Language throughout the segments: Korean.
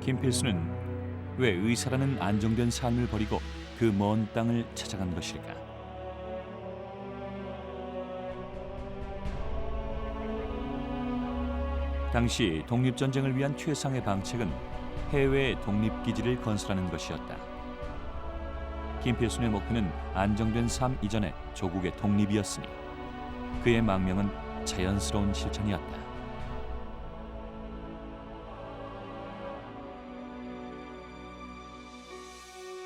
김필수는 왜 의사라는 안정된 삶을 버리고 그 먼 땅을 찾아간 것일까? 당시 독립전쟁을 위한 최상의 방책은 해외에 독립기지를 건설하는 것이었다. 김필순의 목표는 안정된 삶 이전에 조국의 독립이었으니 그의 망명은 자연스러운 실천이었다.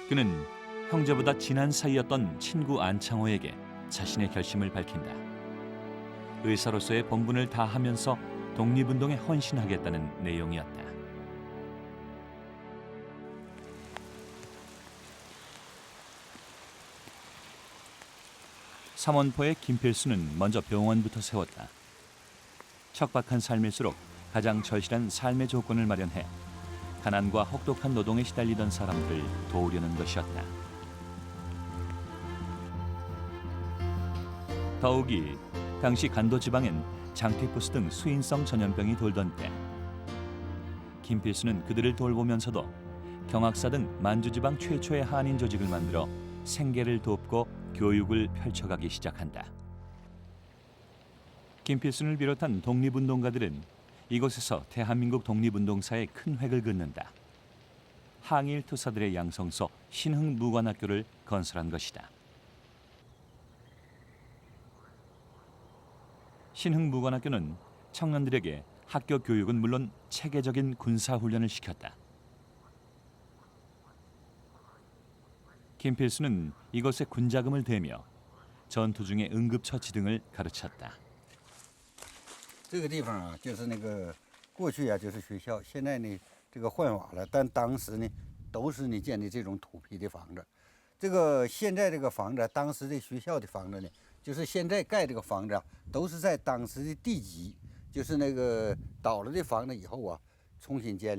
그는 형제보다 친한 사이였던 친구 안창호에게 자신의 결심을 밝힌다. 의사로서의 본분을 다하면서 독립운동에 헌신하겠다는 내용이었다. 삼원포의 김필수는 먼저 병원부터 세웠다. 척박한 삶일수록 가장 절실한 삶의 조건을 마련해 가난과 혹독한 노동에 시달리던 사람들을 도우려는 것이었다. 더욱이 당시 간도 지방엔 장티푸스 등 수인성 전염병이 돌던 때 김필수는 그들을 돌보면서도 경학사 등 만주지방 최초의 한인 조직을 만들어 생계를 돕고 교육을 펼쳐가기 시작한다. 김필순을 비롯한 독립운동가들은 이곳에서 대한민국 독립운동사에 큰 획을 긋는다. 항일 투사들의 양성소 신흥무관학교를 건설한 것이다. 신흥무관학교는 청년들에게 학교 교육은 물론 체계적인 군사훈련을 시켰다. 김필수는 이곳에 군자금을 대며 전투 중의 응급처치 등을 가르쳤다. 这个地方啊，就是那个过去啊，就是学校，现在呢，这个换瓦了，但当时呢，都是你建的这种土坯的房子。这个现在这个房子，当时的学校的房子呢，就是现在盖这个房子啊，都是在当时的地基，就是那个倒了的房子以后啊，重新建。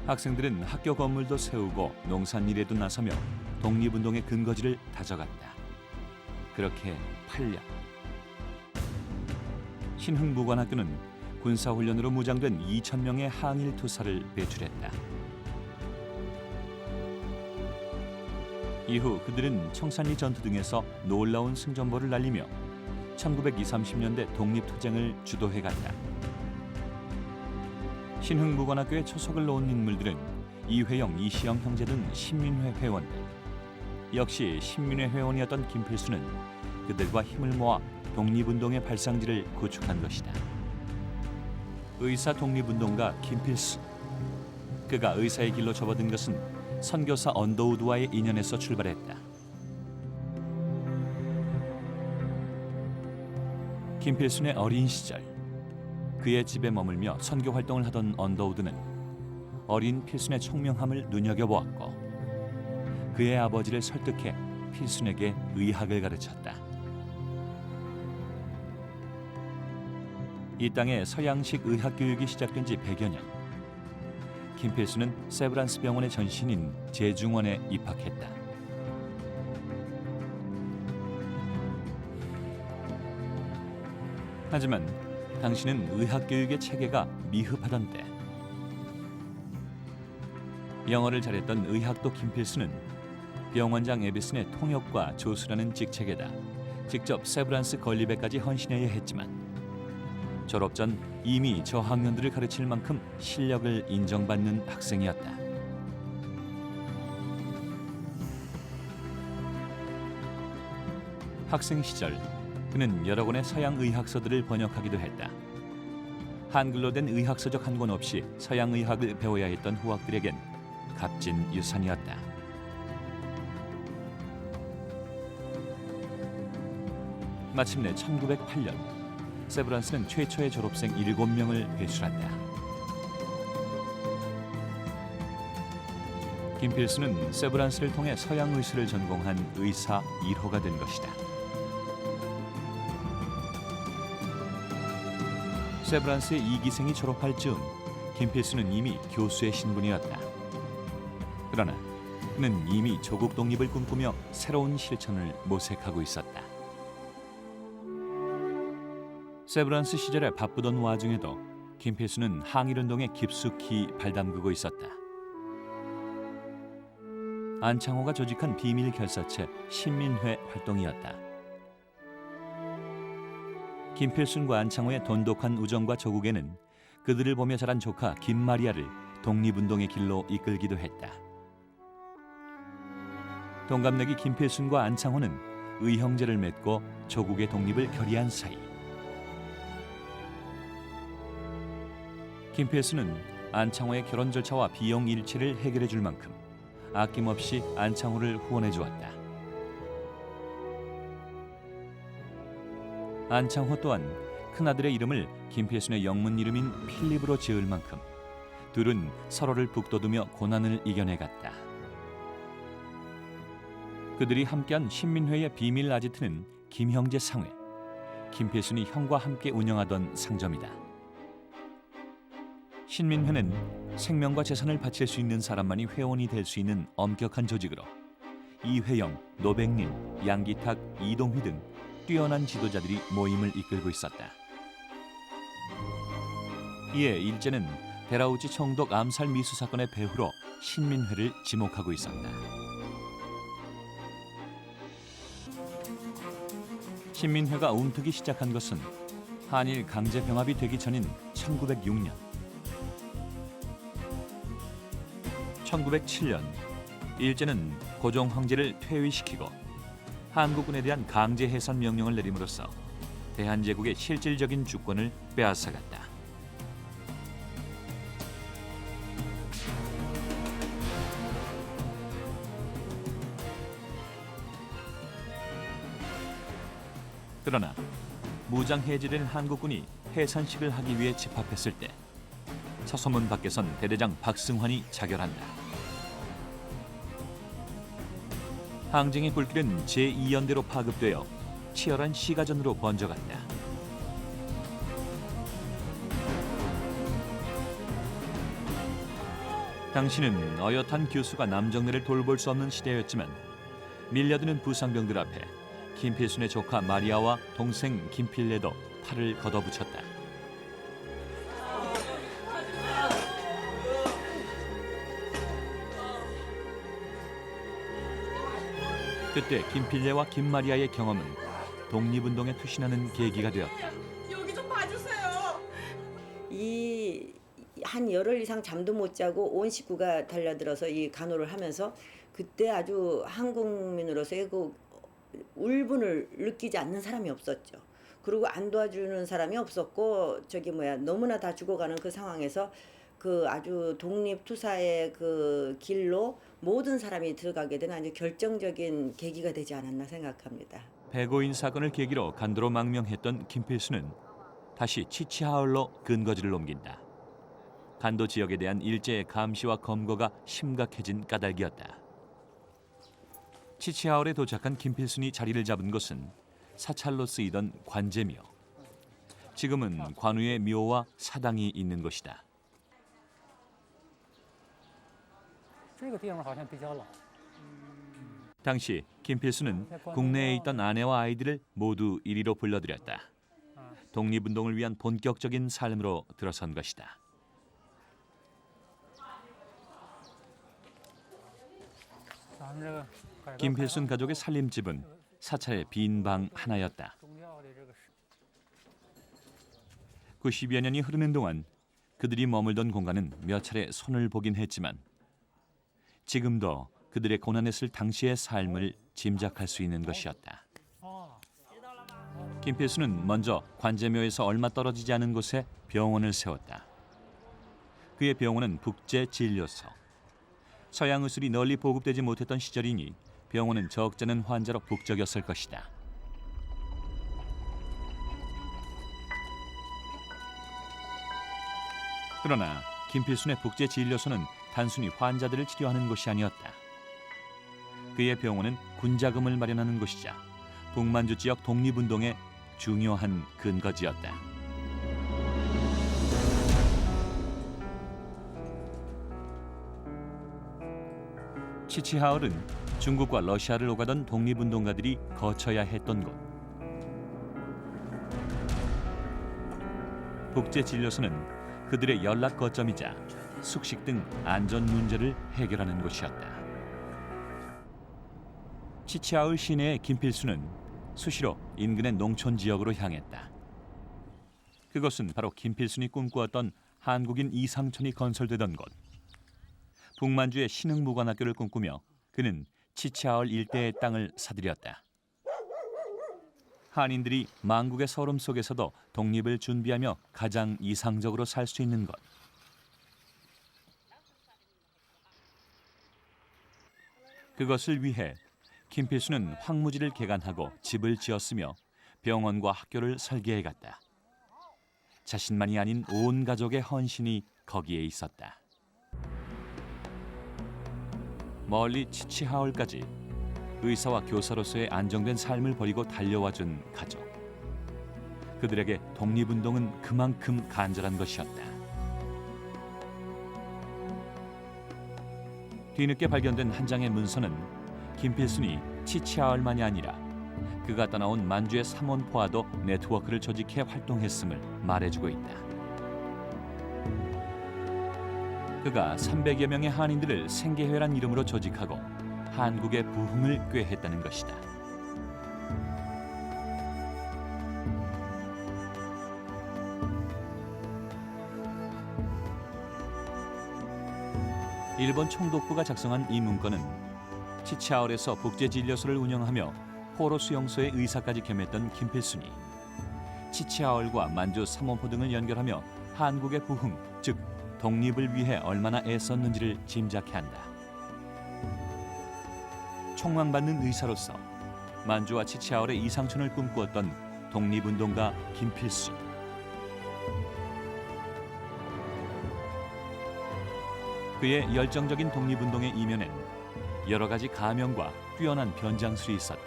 학생들은 학교 건물도 세우고 농산일에도 나서며 독립운동의 근거지를 다져갔다. 그렇게 8년. 신흥무관학교는 군사훈련으로 무장된 2,000명의 항일 투사를 배출했다. 이후 그들은 청산리 전투 등에서 놀라운 승전보를 날리며 1920~30년대 독립투쟁을 주도해갔다. 신흥무관학교에 초석을 놓은 인물들은 이회영, 이시영 형제 등 신민회 회원들. 역시 신민회 회원이었던 김필수는 그들과 힘을 모아 독립운동의 발상지를 구축한 것이다. 의사 독립운동가 김필수. 그가 의사의 길로 접어든 것은 선교사 언더우드와의 인연에서 출발했다. 김필순의 어린 시절, 그의 집에 머물며 선교 활동을 하던 언더우드는 어린 필순의 총명함을 눈여겨보았고 그의 아버지를 설득해 필순에게 의학을 가르쳤다. 이 땅에 서양식 의학 교육이 시작된 지 100여 년. 김필수는 세브란스 병원의 전신인 제중원에 입학했다. 하지만 당시는 의학 교육의 체계가 미흡하던 때 영어를 잘했던 의학도 김필수는 병원장 에비슨의 통역과 조수라는 직책에다 직접 세브란스 건립에까지 헌신해야 했지만 졸업 전 이미 저학년들을 가르칠 만큼 실력을 인정받는 학생이었다. 학생 시절 그는 여러 권의 서양 의학서들을 번역하기도 했다. 한글로 된 의학서적 한 권 없이 서양 의학을 배워야 했던 후학들에겐 값진 유산이었다. 마침내 1908년 세브란스는 최초의 졸업생 7명을 배출한다. 김필수는 세브란스를 통해 서양 의술을 전공한 의사 1호가 된 것이다. 세브란스의 이기생이 졸업할 즈음 김필수는 이미 교수의 신분이었다. 그러나 그는 이미 조국 독립을 꿈꾸며 새로운 실천을 모색하고 있었다. 세브란스 시절에 바쁘던 와중에도 김필수는 항일운동에 깊숙이 발담그고 있었다. 안창호가 조직한 비밀 결사체 신민회 활동이었다. 김필순과 안창호의 돈독한 우정과 조국에는 그들을 보며 자란 조카 김마리아를 독립운동의 길로 이끌기도 했다. 동갑내기 김필순과 안창호는 의형제를 맺고 조국의 독립을 결의한 사이. 김필순은 안창호의 결혼 절차와 비용 일체를 해결해 줄 만큼 아낌없이 안창호를 후원해 주었다. 안창호 또한 큰아들의 이름을 김필순의 영문 이름인 필립으로 지을 만큼 둘은 서로를 북돋우며 고난을 이겨내갔다. 그들이 함께한 신민회의 비밀 아지트는 김형제 상회, 김필순이 형과 함께 운영하던 상점이다. 신민회는 생명과 재산을 바칠 수 있는 사람만이 회원이 될 수 있는 엄격한 조직으로 이회영, 노백린, 양기탁, 이동휘 등 뛰어난 지도자들이 모임을 이끌고 있었다. 이에 일제는 데라우치 총독 암살 미수 사건의 배후로 신민회를 지목하고 있었다. 신민회가 움트기 시작한 것은 한일 강제 병합이 되기 전인 1906년. 1907년 일제는 고종 황제를 퇴위시키고 한국군에 대한 강제 해산 명령을 내림으로써 대한제국의 실질적인 주권을 빼앗아갔다. 그러나 무장 해제된 한국군이 해산식을 하기 위해 집합했을 때 서소문 밖에선 대대장 박승환이 자결한다. 항쟁의 불길은 제2연대로 파급되어 치열한 시가전으로 번져갔다. 당시는 어엿한 교수가 남정네를 돌볼 수 없는 시대였지만 밀려드는 부상병들 앞에 김필순의 조카 마리아와 동생 김필레도 팔을 걷어붙였다. 그때 김필레와 김마리아의 경험은 독립운동에 투신하는 계기가 되었다. 여기 좀 봐주세요. 이 한 열흘 이상 잠도 못 자고 온 식구가 달려들어서 이 간호를 하면서 그때 아주 한국민으로서의 그 울분을 느끼지 않는 사람이 없었죠. 그리고 안 도와주는 사람이 없었고 너무나 다 죽어가는 그 상황에서 그 아주 독립투사의 그 길로 모든 사람이 들어가게 된 아주 결정적인 계기가 되지 않았나 생각합니다. 배고인 사건을 계기로 간도로 망명했던 김필수는 다시 치치하울로 근거지를 옮긴다. 간도 지역에 대한 일제의 감시와 검거가 심각해진 까닭이었다. 치치하울에 도착한 김필순이 자리를 잡은 곳은 사찰로 쓰이던 관제묘. 지금은 관우의 묘와 사당이 있는 곳이다. 당시 김필수는 국내에 있던 아내와 아이들을 모두 이리로 불러들였다. 독립운동을 위한 본격적인 삶으로 들어선 것이다. 김필순 가족의 살림집은 사찰의 빈 방 하나였다. 90여 년이 흐르는 동안 그들이 머물던 공간은 몇 차례 손을 보긴 했지만 지금도 그들의 고난했을 당시의 삶을 짐작할 수 있는 것이었다. 김필수는 먼저 관제묘에서 얼마 떨어지지 않은 곳에 병원을 세웠다. 그의 병원은 북제진료소. 서양 의술이 널리 보급되지 못했던 시절이니 병원은 적잖은 환자로 북적였을 것이다. 그러나 김필순의 북제진료소는 단순히 환자들을 치료하는 곳이 아니었다. 그의 병원은 군자금을 마련하는 곳이자 북만주 지역 독립운동의 중요한 근거지였다. 치치하울은 중국과 러시아를 오가던 독립운동가들이 거쳐야 했던 곳. 북제진료소는 그들의 연락 거점이자 숙식 등 안전 문제를 해결하는 곳이었다. 치치하울 시내의 김필수는 수시로 인근의 농촌 지역으로 향했다. 그것은 바로 김필순이 꿈꾸었던 한국인 이상촌이 건설되던 곳. 북만주의 신흥무관학교를 꿈꾸며 그는 치치하울 일대의 땅을 사들였다. 한인들이 망국의 서름 속에서도 독립을 준비하며 가장 이상적으로 살 수 있는 곳. 그것을 위해 김필수는 황무지를 개간하고 집을 지었으며 병원과 학교를 설계해갔다. 자신만이 아닌 온 가족의 헌신이 거기에 있었다. 멀리 치치하울까지 의사와 교사로서의 안정된 삶을 버리고 달려와준 가족. 그들에게 독립운동은 그만큼 간절한 것이었다. 뒤늦게 발견된 한 장의 문서는 김필순이 치치하울만이 아니라 그가 떠나온 만주의 삼원포와도 네트워크를 조직해 활동했음을 말해주고 있다. 그가 300여 명의 한인들을 생계회란 이름으로 조직하고 한국의 부흥을 꾀했다는 것이다. 일본 총독부가 작성한 이 문건은 치치하울에서 국제진료소를 운영하며 포로 수용소의 의사까지 겸했던 김필순이 치치하울과 만주 삼원포 등을 연결하며 한국의 부흥, 즉 독립을 위해 얼마나 애썼는지를 짐작케 한다. 총망받는 의사로서 만주와 치치하울의 이상촌을 꿈꾸었던 독립운동가 김필순. 그의 열정적인 독립운동의 이면엔 여러 가지 가명과 뛰어난 변장술이 있었다.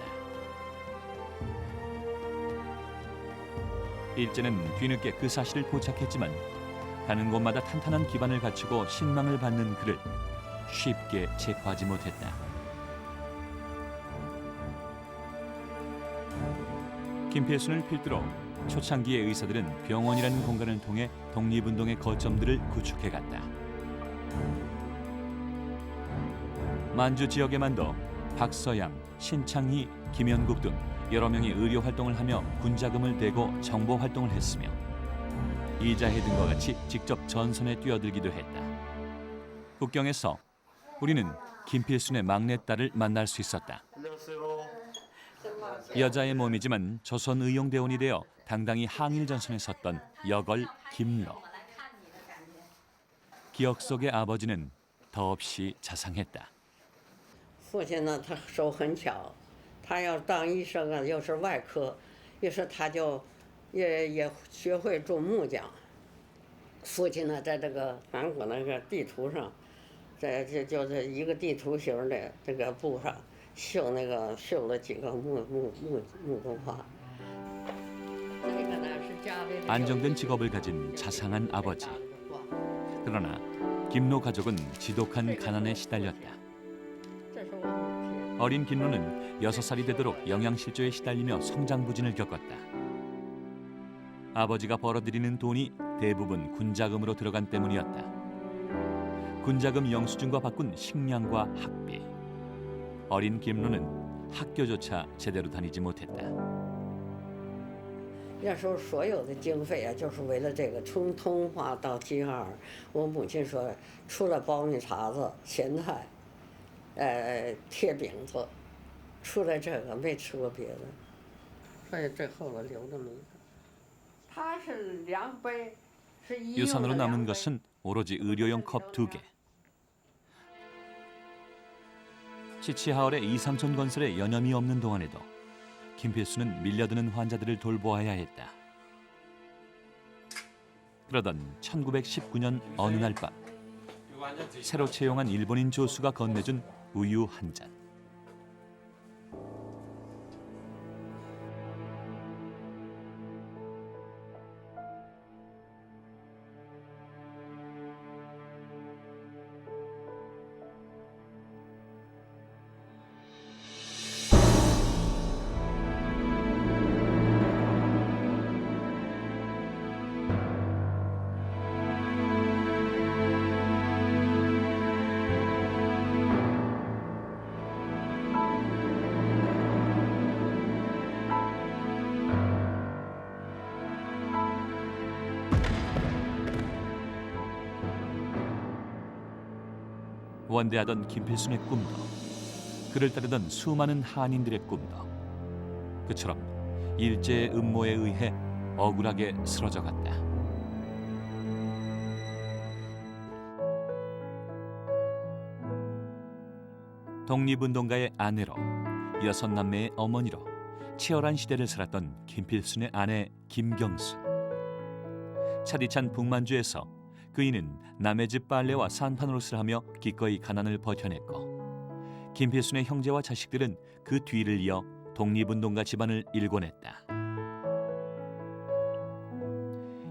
일제는 뒤늦게 그 사실을 포착했지만 가는 곳마다 탄탄한 기반을 갖추고 신망을 받는 그를 쉽게 체포하지 못했다. 김필순을 필두로 초창기의 의사들은 병원이라는 공간을 통해 독립운동의 거점들을 구축해갔다. 만주 지역에만도 박서양, 신창희, 김연국 등 여러 명이 의료 활동을 하며 군자금을 대고 정보 활동을 했으며 이자해 등과 같이 직접 전선에 뛰어들기도 했다. 국경에서 우리는 김필순의 막내딸을 만날 수 있었다. 여자의 몸이지만 조선의용대원이 되어 당당히 항일 전선에 섰던 여걸 김로. 기억 속의 아버지는 더없이 자상했다. 父亲呢，他手很巧，他要当医生啊，又是外科，于是他就也学会种木匠。父亲呢，在这个韩国那个地图上，在就是一个地图形的这个布上绣了几个木工花。这个呢是家里 안정된 직업을 가진 자상한 아버지. 그러나 김로 가족은 지독한 가난에 시달렸다. 어린 김로는 6살이 되도록 영양실조에 시달리며 성장부진을 겪었다. 아버지가 벌어들이는 돈이 대부분 군자금으로 들어간 때문이었다. 군자금 영수증과 바꾼 식량과 학비. 어린 김로는 학교조차 제대로 다니지 못했다. 那时候所有的经费啊，就是为了这个。从通化到吉尔，我母亲说，除了苞米碴子、咸菜，铁饼子，除了这个没吃过别的。所以最后我留这么一个。它是量杯，是医用的 유산으로 量 남은 杯。 것은 오로지 의료용 컵 2개. 치치하울의 이상촌 건설에 여념이 없는 동안에도 김필수는 밀려드는 환자들을 돌보아야 했다. 그러던 1919년 어느 날 밤 새로 채용한 일본인 조수가 건네준 우유 한 잔. 원대하던 김필순의 꿈도, 그를 따르던 수많은 한인들의 꿈도 그처럼 일제의 음모에 의해 억울하게 쓰러져 갔다. 독립운동가의 아내로, 6남매의 어머니로 치열한 시대를 살았던 김필순의 아내 김경수. 차디찬 북만주에서 그이는 남의 집 빨래와 산판으로를 하며 기꺼이 가난을 버텨냈고, 김필순의 형제와 자식들은 그 뒤를 이어 독립운동가 집안을 일궈냈다.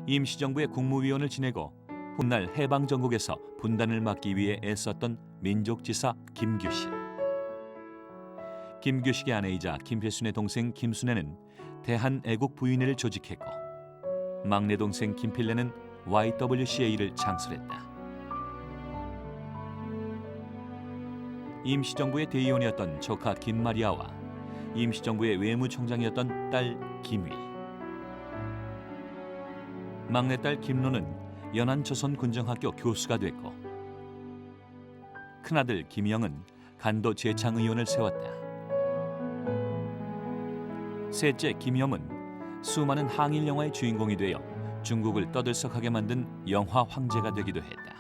임시정부의 국무위원을 지내고 훗날 해방전국에서 분단을 막기 위해 애썼던 민족지사 김규식. 김규식의 아내이자 김필순의 동생 김순애는 대한애국 부인회를 조직했고, 막내 동생 김필래는 YWCA를 창설했다. 임시정부의 대의원이었던 조카 김마리아와 임시정부의 외무총장이었던 딸 김위, 막내딸 김로는 연안조선군정학교 교수가 됐고, 큰아들 김영은 간도 재창의원을 세웠다. 셋째 김염은 수많은 항일 영화의 주인공이 되어 중국을 떠들썩하게 만든 영화 황제가 되기도 했다.